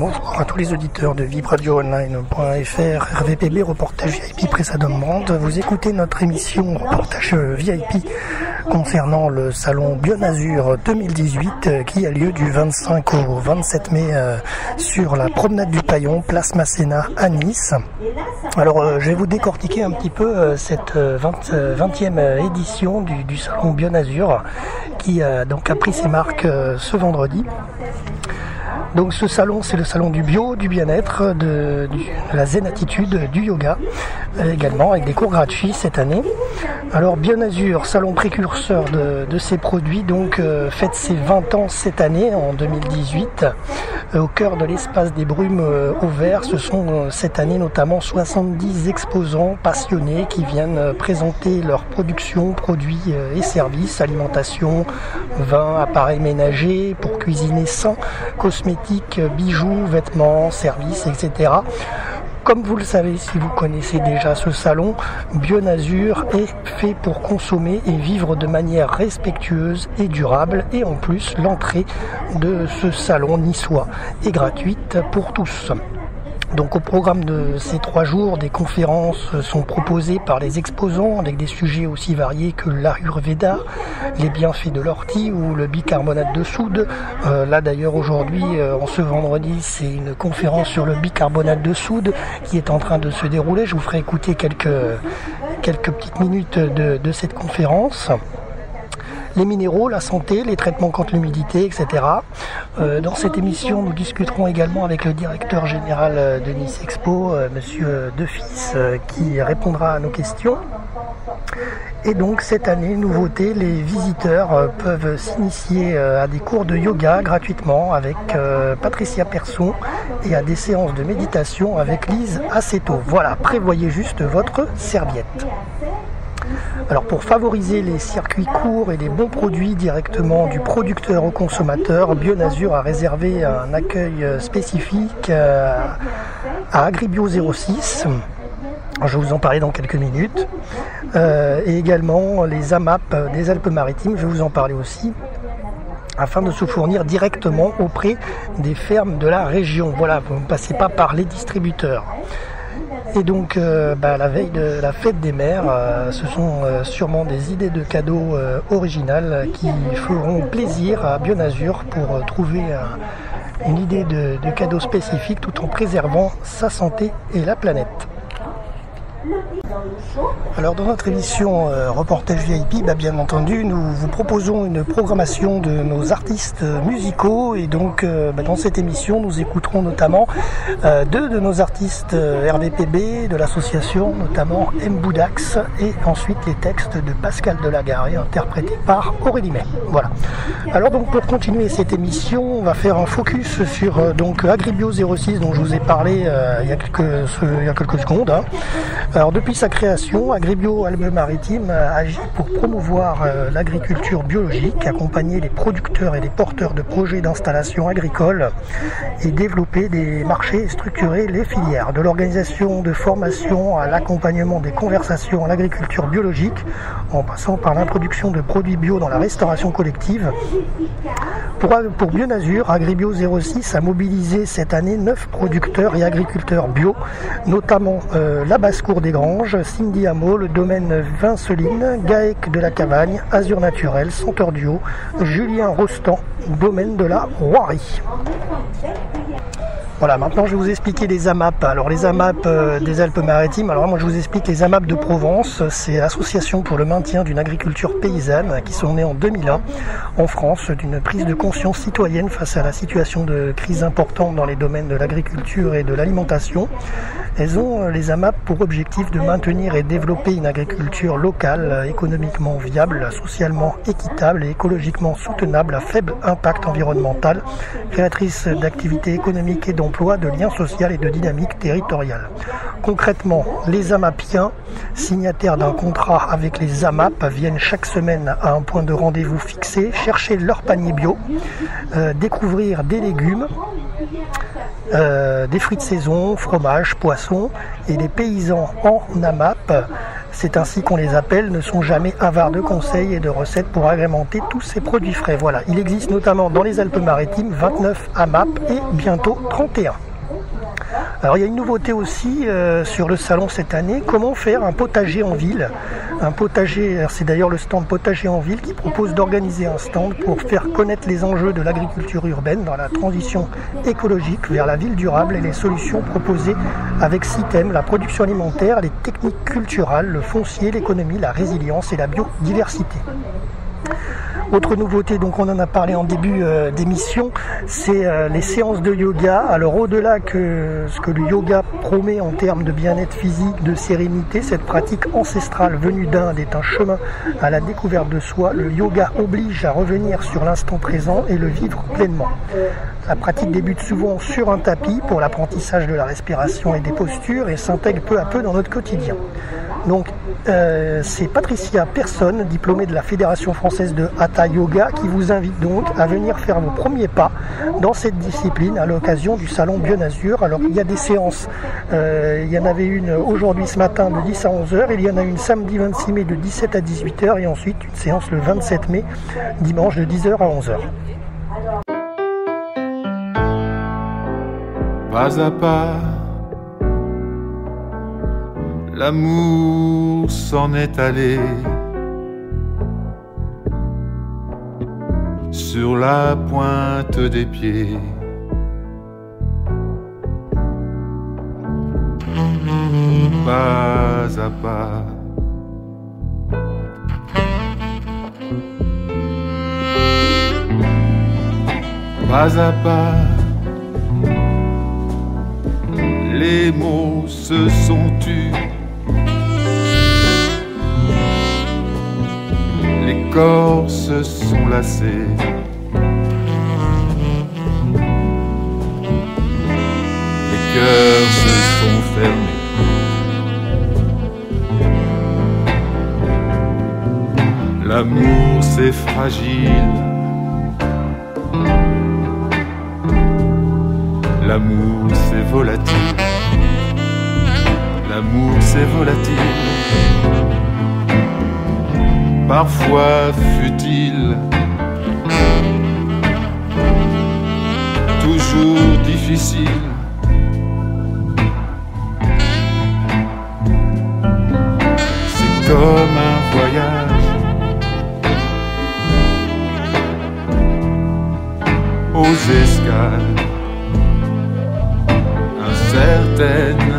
Bonjour à tous les auditeurs de vibradioonline.fr, RVPB, reportage VIP Présadom-Brand. Vous écoutez notre émission reportage VIP concernant le salon Bionazur 2018 qui a lieu du 25 au 27 mai sur la promenade du Paillon, place Masséna à Nice. Alors je vais vous décortiquer un petit peu cette 20e édition du salon Bionazur qui a pris ses marques ce vendredi. Donc ce salon, c'est le salon du bio, du bien-être, de la zen attitude, du yoga également, avec des cours gratuits cette année. Alors Bionazur, salon précurseur de ces produits, donc fête ses 20 ans cette année, en 2018, au cœur de l'espace des Brumes au vert. Ce sont cette année notamment 70 exposants passionnés qui viennent présenter leur production, produits et services, alimentation, vin, appareils ménagers pour cuisiner sain, cosmétiques, bijoux, vêtements, services, etc. Comme vous le savez, si vous connaissez déjà ce salon, Bionazur est fait pour consommer et vivre de manière respectueuse et durable. Et en plus, l'entrée de ce salon niçois est gratuite pour tous. Donc au programme de ces 3 jours, des conférences sont proposées par les exposants avec des sujets aussi variés que l'Ayurveda, les bienfaits de l'ortie ou le bicarbonate de soude. Là d'ailleurs aujourd'hui, en ce vendredi, c'est une conférence sur le bicarbonate de soude qui est en train de se dérouler. Je vous ferai écouter quelques petites minutes de cette conférence. Les minéraux, la santé, les traitements contre l'humidité, etc. Dans cette émission, nous discuterons également avec le directeur général de Nice Expo, Monsieur Defis, qui répondra à nos questions. Et donc cette année, nouveauté, les visiteurs peuvent s'initier à des cours de yoga gratuitement avec Patricia Persson et à des séances de méditation avec Lise Aceto. Voilà, prévoyez juste votre serviette. Alors pour favoriser les circuits courts et les bons produits directement du producteur au consommateur, Bionazur a réservé un accueil spécifique à Agribio 06. Je vais vous en parler dans quelques minutes. Et également les AMAP des Alpes-Maritimes, je vais vous en parler aussi, afin de se fournir directement auprès des fermes de la région. Voilà, vous ne passez pas par les distributeurs. Et donc la veille de la fête des mères, ce sont sûrement des idées de cadeaux originales qui feront plaisir à Bionazur pour trouver une idée de cadeau spécifique tout en préservant sa santé et la planète. Alors dans notre émission reportage VIP, bien entendu, nous vous proposons une programmation de nos artistes musicaux et donc dans cette émission nous écouterons notamment 2 de nos artistes RVPB de l'association, notamment M. Boudax, et ensuite les textes de Pascal Delagaré interprétés par Aurélie May. Voilà. Alors donc pour continuer cette émission, on va faire un focus sur Agribio 06 dont je vous ai parlé il y a quelques secondes. Hein. Alors depuis sa création, Agribio Alpes-Maritimes agit pour promouvoir l'agriculture biologique, accompagner les producteurs et les porteurs de projets d'installation agricole et développer des marchés et structurer les filières. De l'organisation de formation à l'accompagnement des conversations à l'agriculture biologique, en passant par l'introduction de produits bio dans la restauration collective. Pour Bionazur, Agribio 06 a mobilisé cette année 9 producteurs et agriculteurs bio, notamment la Basse-Cour des Granges, Cindy Hameau, le domaine Vinceline, Gaec de la Cavagne, Azur Naturel, Senteur du Haut, Julien Rostand, domaine de la Roirie. Voilà, maintenant je vais vous expliquer les AMAP. Alors les AMAP des Alpes-Maritimes, alors moi je vous explique les AMAP de Provence. C'est l'Association pour le maintien d'une agriculture paysanne qui sont nées en 2001 en France, d'une prise de conscience citoyenne face à la situation de crise importante dans les domaines de l'agriculture et de l'alimentation. Elles ont, les AMAP, pour objectif de maintenir et développer une agriculture locale, économiquement viable, socialement équitable et écologiquement soutenable à faible impact environnemental, créatrice d'activités économiques et d'emplois, de liens sociaux et de dynamique territoriale. Concrètement, les AMAPiens, signataires d'un contrat avec les AMAP, viennent chaque semaine à un point de rendez-vous fixé, chercher leur panier bio, découvrir des légumes, des fruits de saison, fromage, poisson, et les paysans en AMAP c'est ainsi qu'on les appelle, ne sont jamais avares de conseils et de recettes pour agrémenter tous ces produits frais. Voilà, il existe notamment dans les Alpes-Maritimes 29 AMAP et bientôt 31. Alors il y a une nouveauté aussi sur le salon cette année, comment faire un potager en ville. Un potager, c'est d'ailleurs le stand Potager en ville qui propose d'organiser un stand pour faire connaître les enjeux de l'agriculture urbaine dans la transition écologique vers la ville durable et les solutions proposées avec 6 thèmes, la production alimentaire, les techniques culturelles, le foncier, l'économie, la résilience et la biodiversité. Autre nouveauté, donc on en a parlé en début d'émission, c'est les séances de yoga. Alors au-delà que ce que le yoga promet en termes de bien-être physique, de sérénité, cette pratique ancestrale venue d'Inde est un chemin à la découverte de soi. Le yoga oblige à revenir sur l'instant présent et le vivre pleinement. La pratique débute souvent sur un tapis pour l'apprentissage de la respiration et des postures et s'intègre peu à peu dans notre quotidien. Donc c'est Patricia Persson, diplômée de la Fédération française de Hatha Yoga, qui vous invite donc à venir faire vos premiers pas dans cette discipline à l'occasion du salon Bionazur. Alors il y a des séances, il y en avait une aujourd'hui ce matin de 10 à 11h, il y en a une samedi 26 mai de 17 à 18h et ensuite une séance le 27 mai, dimanche de 10h à 11h. Pas à pas, l'amour s'en est allé sur la pointe des pieds. Pas à pas, pas à pas, les mots se sont tus, les corps se sont lassés, les cœurs se sont fermés. L'amour c'est fragile, l'amour c'est volatile, l'amour c'est volatile, parfois futile, toujours difficile. C'est comme un voyage aux escales incertaines,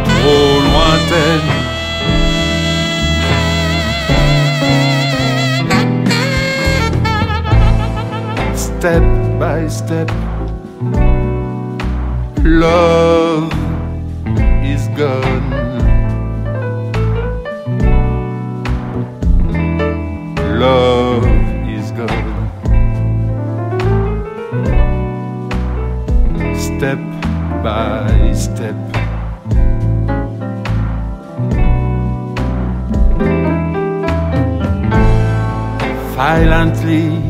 trop lointaines. Step by step, love is gone. Love is gone. Step by step, violently,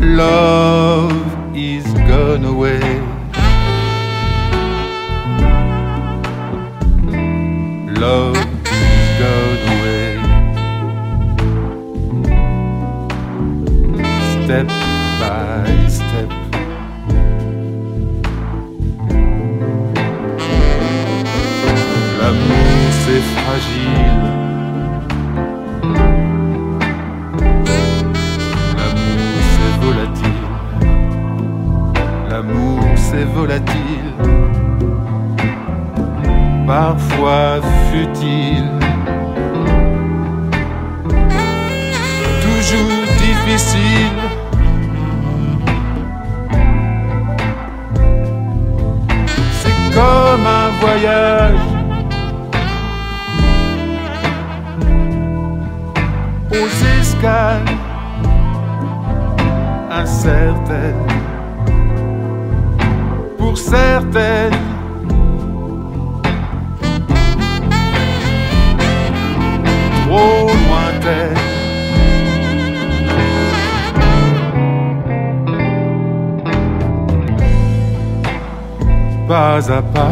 love is gone away. Love is gone away. Step by step, l'amour c'est fragile, l'amour c'est volatile, l'amour c'est volatile, parfois futile, toujours difficile. C'est comme un voyage aux escales incertaines, pour certaines. Trop lointaines. pas à pas,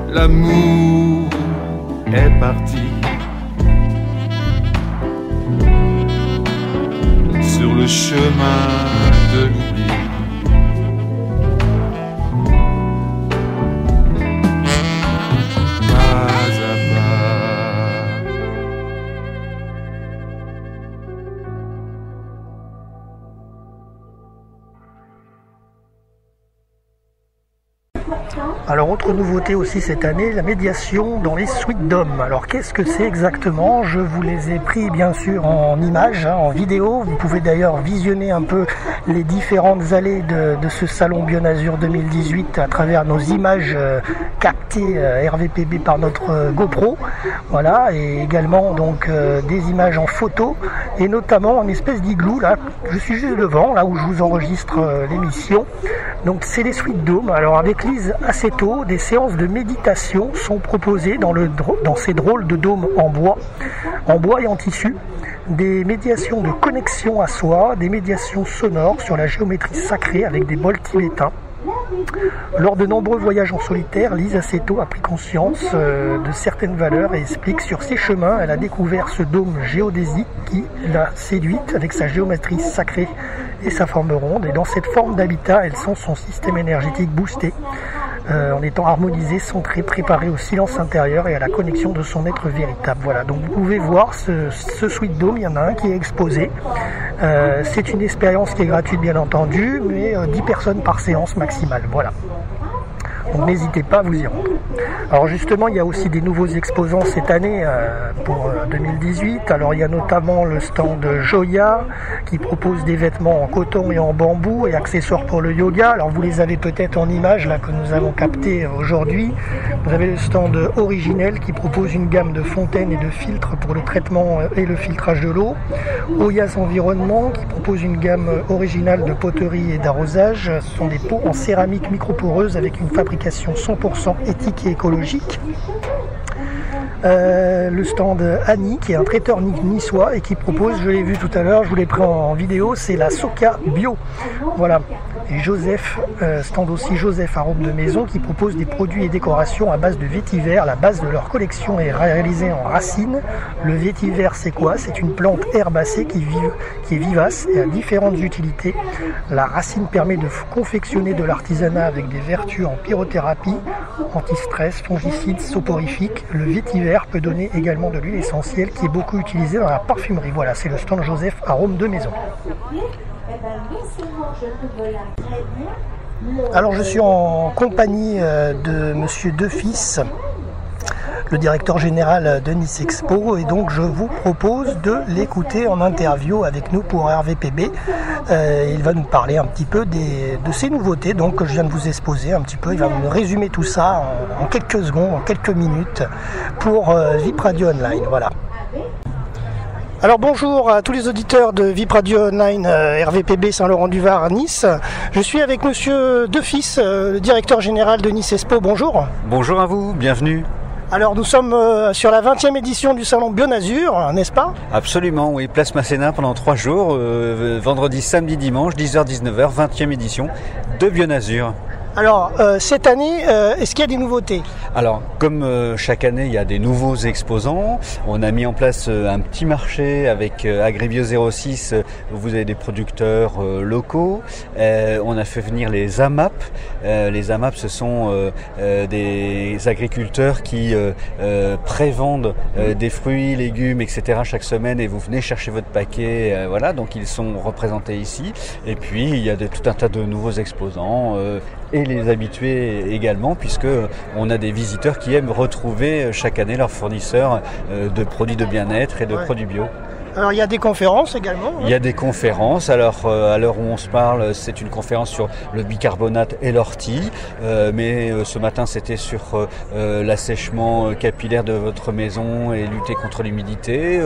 l'amour est parti sur le chemin de l'oubli. Alors autre nouveauté aussi cette année, la médiation dans les suites d'hommes. Alors qu'est-ce que c'est exactement? Je vous les ai pris bien sûr en images, en vidéo. Vous pouvez d'ailleurs visionner un peu les différentes allées de ce salon Bionazur 2018 à travers nos images captées RVPB par notre GoPro. Voilà, et également donc des images en photo et notamment une espèce d'igloo là. Je suis juste devant, là où je vous enregistre l'émission. Donc c'est les suites d'hommes. Alors avec Lise Aceto, des séances de méditation sont proposées dans ces drôles de dômes en bois et en tissu. Des médiations de connexion à soi, des médiations sonores sur la géométrie sacrée avec des bols tibétains. Lors de nombreux voyages en solitaire, Lise Aceto a pris conscience de certaines valeurs et explique sur ses chemins, elle a découvert ce dôme géodésique qui l'a séduite avec sa géométrie sacrée et sa forme ronde. Et dans cette forme d'habitat, elle sent son système énergétique boosté, en étant harmonisé, centré, préparé au silence intérieur et à la connexion de son être véritable. Voilà, donc vous pouvez voir ce Sweet Dome, il y en a un qui est exposé. C'est une expérience qui est gratuite bien entendu, mais 10 personnes par séance maximale. Voilà. Donc n'hésitez pas à vous y rendre. Alors justement, il y a aussi des nouveaux exposants cette année pour 2018. Alors il y a notamment le stand Joya qui propose des vêtements en coton et en bambou et accessoires pour le yoga. Alors vous les avez peut-être en images là que nous avons capté aujourd'hui. Vous avez le stand Originel qui propose une gamme de fontaines et de filtres pour le traitement et le filtrage de l'eau. Oyas Environnement qui propose une gamme originale de poterie et d'arrosage. Ce sont des pots en céramique microporeuse avec une fabrication 100% éthique et écologique. Le stand Annie qui est un traiteur niçois et qui propose, je l'ai vu tout à l'heure, je vous l'ai pris en vidéo, c'est la Soca Bio. Voilà. Et Joseph, stand aussi Joseph Arôme de Maison qui propose des produits et décorations à base de vétiver. La base de leur collection est réalisée en racines. Le vétiver c'est quoi? C'est une plante herbacée qui est vivace et a différentes utilités. La racine permet de confectionner de l'artisanat avec des vertus en pyrothérapie, anti-stress, fongicide, soporifique. Le vétiver peut donner également de l'huile essentielle qui est beaucoup utilisée dans la parfumerie. Voilà, c'est le stand Joseph Arôme de Maison. Alors je suis en compagnie de Monsieur Defis, le directeur général de Nice Expo, et donc je vous propose de l'écouter en interview avec nous pour RVPB. Il va nous parler un petit peu de ces nouveautés donc, que je viens de vous exposer un petit peu. Il va nous résumer tout ça en quelques secondes, en quelques minutes pour VIP Radio Online. Voilà. Alors bonjour à tous les auditeurs de VIP Radio Online RVPB Saint-Laurent-du-Var à Nice. Je suis avec Monsieur Defis, le directeur général de Nice Expo. Bonjour. Bonjour à vous, bienvenue. Alors nous sommes sur la 20e édition du salon Bionazur, n'est-ce pas? Absolument, oui, place Masséna pendant 3 jours, vendredi, samedi, dimanche, 10h-19h, 20e édition de Bionazur. Alors, cette année, est-ce qu'il y a des nouveautés? Alors, comme chaque année, il y a des nouveaux exposants. On a mis en place un petit marché avec Agribio 06, où vous avez des producteurs locaux. On a fait venir les AMAP. Les AMAP, ce sont des agriculteurs qui prévendent des fruits, légumes, etc. chaque semaine, et vous venez chercher votre paquet. Voilà, donc ils sont représentés ici. Et puis, il y a tout un tas de nouveaux exposants. Et les habitués également, puisque on a des visiteurs qui aiment retrouver chaque année leurs fournisseurs de produits de bien-être et de produits bio. Alors il y a des conférences également. Il y a des conférences. Alors à l'heure où on se parle, c'est une conférence sur le bicarbonate et l'ortie. Mais ce matin, c'était sur l'assèchement capillaire de votre maison et lutter contre l'humidité.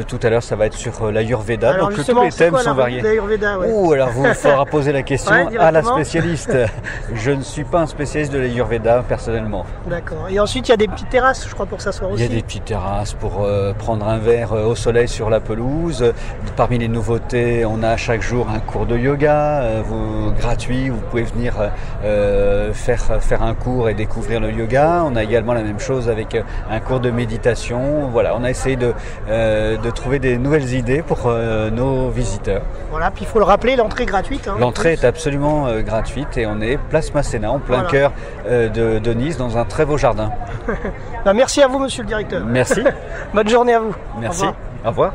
Tout à l'heure, ça va être sur l'Ayurveda. Donc tous les thèmes sont variés. Ouais. Alors vous faudra poser la question à la spécialiste. Je ne suis pas un spécialiste de l'Ayurveda personnellement. D'accord. Et ensuite, il y a des petites terrasses, je crois, pour s'asseoir aussi. Il y a des petites terrasses pour prendre un verre au soleil sur la pelouse pelouse. Parmi les nouveautés, on a chaque jour un cours de yoga gratuit. Vous pouvez venir faire un cours et découvrir le yoga. On a également la même chose avec un cours de méditation. Voilà, on a essayé de trouver des nouvelles idées pour nos visiteurs. Voilà, puis il faut le rappeler, l'entrée est gratuite. Hein, l'entrée est absolument gratuite et on est place Masséna, en plein cœur de Nice, dans un très beau jardin. Ben, merci à vous, monsieur le directeur. Merci. Bonne journée à vous. Merci. Au revoir.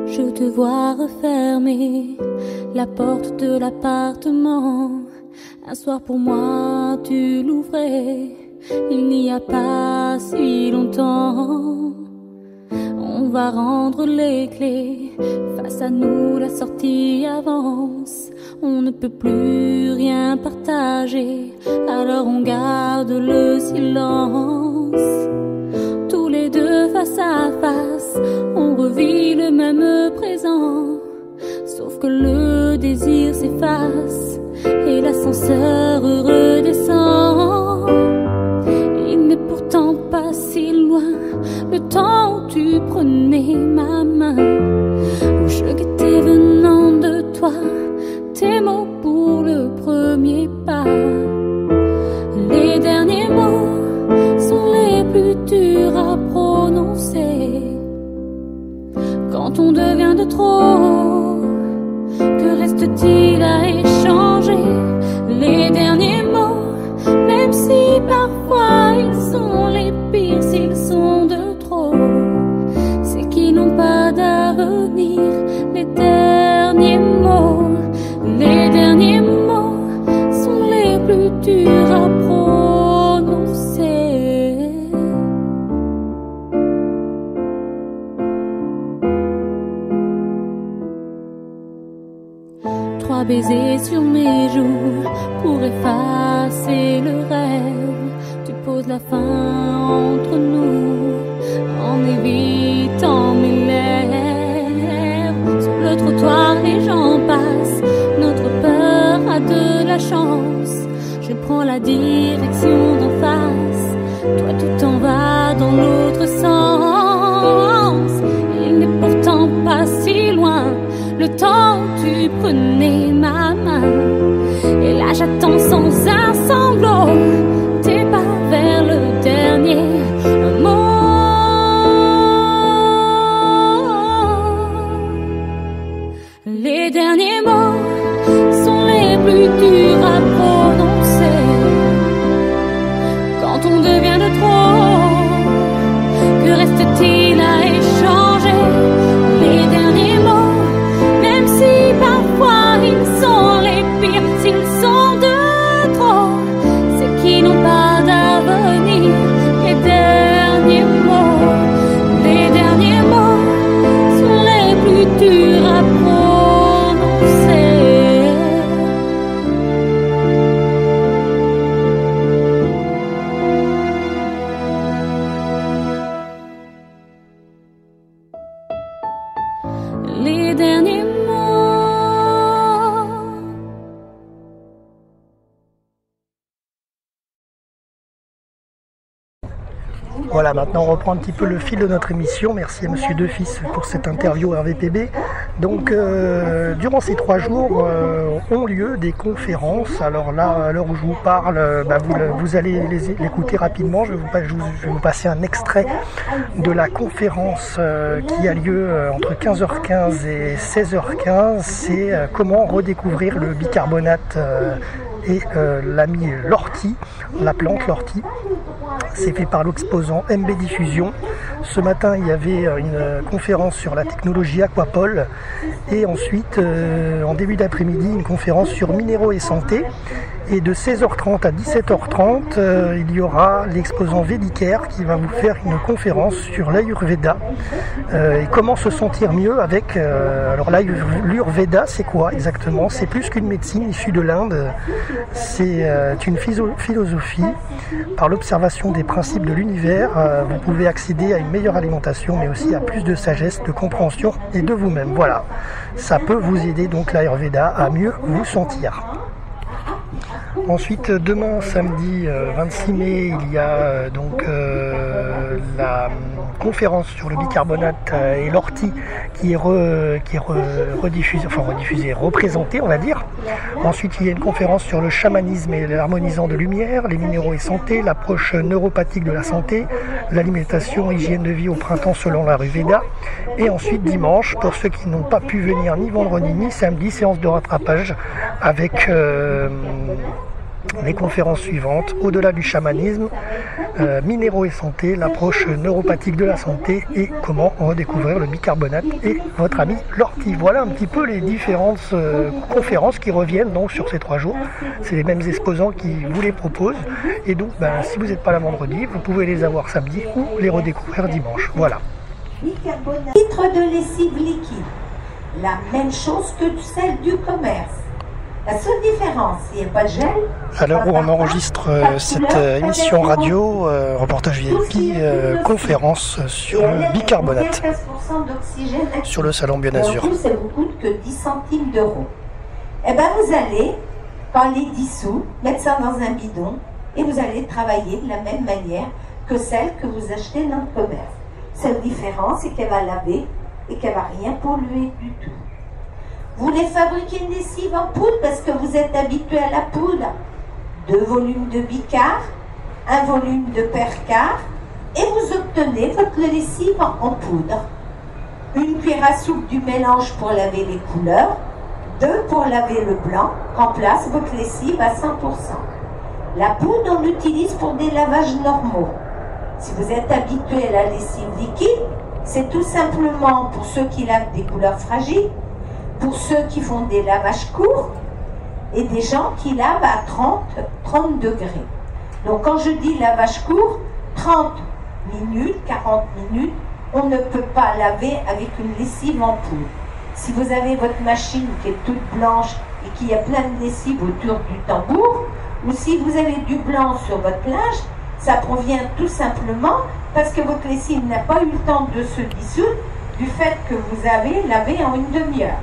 Je te vois refermer la porte de l'appartement. Un soir pour moi tu l'ouvrais, il n'y a pas si longtemps. On va rendre les clés, face à nous la sortie avance. On ne peut plus rien partager, alors on garde le silence. Tous les deux face à face, on revit le même présent. Sauf que le désir s'efface et l'ascenseur redescend. Il n'est pourtant pas si loin le temps où tu prenais ma main, où je guettais venant de toi tes mots pour le premier pas. Les derniers mots sont les plus durs à prononcer. Quand on devient de trop, que reste-t-il à échanger? Les derniers mots, même si parfois ils sont les pires, s'ils sont de trop, c'est qu'ils n'ont pas d'avenir. Les derniers mots sont les plus durs à prononcer. Trois baisers sur mes joues pour effacer le rêve. Tu poses la fin entre nous en évitant mes lèvres. Sur le trottoir les gens passent, notre peur a de la chance. Je prends la direction d'en face, toi tu t'en vas dans l'autre sens. Il n'est pourtant pas si loin le temps où tu prenais ma main. Et là j'attends sans un sanglot tes pas vers le dernier mot. Les derniers mots sont les plus durs à prononcer. Quand on devient de trop, que reste-t-il à échanger? Les derniers mots, même si parfois ils sont les pires, s'ils sont de trop, c'est qu'ils n'ont pas d'avenir. Les derniers mots sont les plus durs à prononcer. Les derniers mots. Voilà, maintenant on reprend un petit peu le fil de notre émission. Merci à Monsieur Defis pour cette interview RVPB. Donc, durant ces 3 jours ont lieu des conférences. Alors là, à l'heure où je vous parle, vous allez l'écouter rapidement. Je vais vous passer un extrait de la conférence qui a lieu entre 15h15 et 16h15. C'est comment redécouvrir le bicarbonate et l'ami l'ortie, la plante l'ortie. C'est fait par l'exposant MB Diffusion. Ce matin, il y avait une conférence sur la technologie Aquapol et ensuite, en début d'après-midi, une conférence sur minéraux et santé. Et de 16h30 à 17h30, il y aura l'exposant Védicaire qui va vous faire une conférence sur l'Ayurveda et comment se sentir mieux avec... alors l'Ayurveda, c'est quoi exactement? C'est plus qu'une médecine issue de l'Inde, c'est une philosophie. Par l'observation des principes de l'univers, vous pouvez accéder à une meilleure alimentation, mais aussi à plus de sagesse, de compréhension et de vous-même. Voilà, ça peut vous aider donc l'Ayurveda à mieux vous sentir. Ensuite, demain, samedi 26 mai, il y a donc la conférence sur le bicarbonate et l'ortie qui est représentée, on va dire. Ensuite, il y a une conférence sur le chamanisme et l'harmonisant de lumière, les minéraux et santé, l'approche neuropathique de la santé, l'alimentation, hygiène de vie au printemps selon l'Ayurveda. Et ensuite, dimanche, pour ceux qui n'ont pas pu venir ni vendredi ni samedi, séance de rattrapage avec... les conférences suivantes, au-delà du chamanisme, minéraux et santé, l'approche neuropathique de la santé et comment redécouvrir le bicarbonate et votre ami l'ortie. Voilà un petit peu les différentes conférences qui reviennent donc sur ces 3 jours. C'est les mêmes exposants qui vous les proposent. Et donc, si vous n'êtes pas là vendredi, vous pouvez les avoir samedi ou les redécouvrir dimanche. Voilà. Titre de lessive liquide, la même chose que celle du commerce. La seule différence, il n'y a pas de gel. À l'heure où on enregistre cette émission radio, reportage VIP, conférence sur le bicarbonate sur le salon Bionazur. En plus, ça vous coûte que 10 centimes d'euros. Eh bien, vous allez, quand les 10 sous, mettre ça dans un bidon et vous allez travailler de la même manière que celle que vous achetez dans le commerce. Seule différence, c'est qu'elle va laver et qu'elle ne va rien polluer du tout. Vous voulez fabriquer une lessive en poudre parce que vous êtes habitué à la poudre. 2 volumes de bicarb, 1 volume de percarb et vous obtenez votre lessive en poudre. 1 cuillère à soupe du mélange pour laver les couleurs, 2 pour laver le blanc, remplace votre lessive à 100%. La poudre, on l'utilise pour des lavages normaux. Si vous êtes habitué à la lessive liquide, c'est tout simplement pour ceux qui lavent des couleurs fragiles, pour ceux qui font des lavages courts et des gens qui lavent à 30 degrés. Donc quand je dis lavage court, 30 minutes, 40 minutes, on ne peut pas laver avec une lessive en poudre. Si vous avez votre machine qui est toute blanche et qu'il y a plein de lessive autour du tambour, ou si vous avez du blanc sur votre linge, ça provient tout simplement parce que votre lessive n'a pas eu le temps de se dissoudre du fait que vous avez lavé en une demi-heure.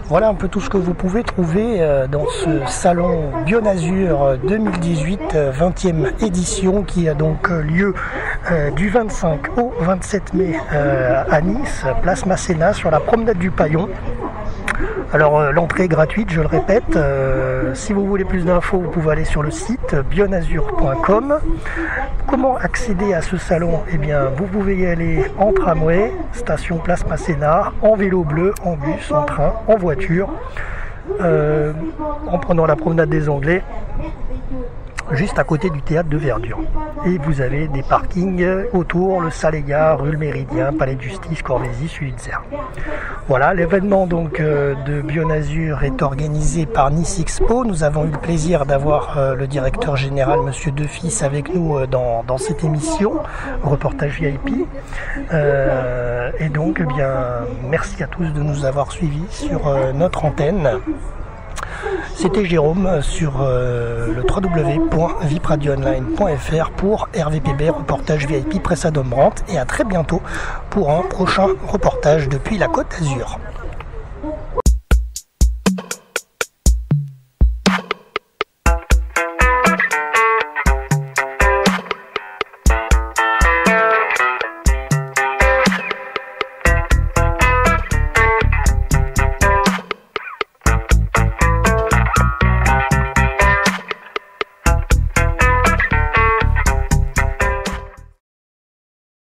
Voilà un peu tout ce que vous pouvez trouver dans ce salon Bionazur 2018, 20e édition, qui a donc lieu du 25 au 27 mai à Nice, place Masséna, sur la promenade du Paillon. Alors l'entrée est gratuite, je le répète. Si vous voulez plus d'infos, vous pouvez aller sur le site bionazur.com. Comment accéder à ce salon? Eh bien, vous pouvez y aller en tramway, station place Masséna, en vélo bleu, en bus, en train, en voiture, en prenant la promenade des Anglais, juste à côté du théâtre de Verdure. Et vous avez des parkings autour, le Saléga, rue le Méridien, Palais de Justice, Corvézy, Sulitzer. Voilà, l'événement donc de Bionazur est organisé par Nice Expo. Nous avons eu le plaisir d'avoir le directeur général, Monsieur Defis, avec nous dans cette émission, reportage VIP. Et donc, eh bien, merci à tous de nous avoir suivis sur notre antenne. C'était Jérôme sur le www.vipradioonline.fr pour RVPB, reportage VIP Presse à Dombrandt, et à très bientôt pour un prochain reportage depuis la Côte d'Azur.